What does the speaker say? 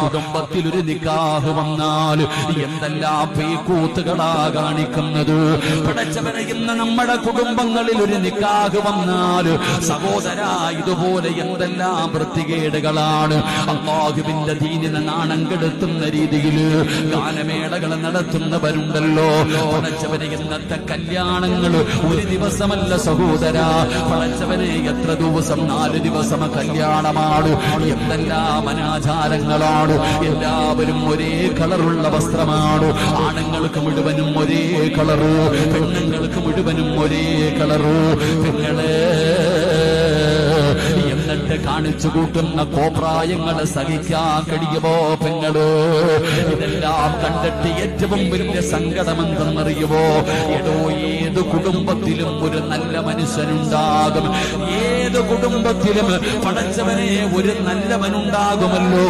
കുടുംബത്തിൽ ഒരു നിക്കാഹ് വന്നാൽ എന്തെല്ലാം പേക്കൂത്തുകളാ കാണിക്കുന്നത്. പടച്ചവനെ, ഇന്ന് നമ്മുടെ കുടുംബങ്ങളിൽ ഒരു നിക്കാഹ് വന്നാൽ സഹോദരാ ഇതുപോലെ എന്തെല്ലാം വൃത്തികേടുകളാണ്. അല്ലാഹുവിന്റെ ദീനിനെ നാണം കെടുത്തുന്ന രീതിയിൽ ഗാനമേളകൾ നടത്തുന്നവരുണ്ടല്ലോ. പടച്ചവനെ, ഇന്നത്തെ കല്യാണങ്ങൾ ഒരു ദിവസമല്ല സഹോദരാ. പടച്ചവനെ, എത്ര ദിവസം? 4 ദിവസം കല്യാണമാണ്. എന്തെല്ലാം അനാചാരങ്ങളാണ്. എല്ലാവരും ഒരേ കളറുള്ള വസ്ത്രമാണ്. ആണുങ്ങൾക്ക് മുഴുവനും ഒരേ കളറ്, പെണ്ണുങ്ങൾക്ക് മുഴുവനും ഒരേ കളറ്. പെങ്ങളെ, എന്നിട്ട് കാണിച്ചു കൂട്ടുന്ന കോപ്രായങ്ങളെ സഹിക്കാൻ കഴിയുമോ പെങ്ങള്? ഇതെല്ലാം കണ്ടിട്ട് ഏറ്റവും വലിയ സങ്കടമെന്തെന്നറിയുമോ? എടോ, ഏത് കുടുംബത്തിലും ഒരു നല്ല മനുഷ്യനുണ്ടാകും. ഏത് കുടുംബത്തിലും പടച്ചവനെ ഒരു നല്ലവനുണ്ടാകുമല്ലോ.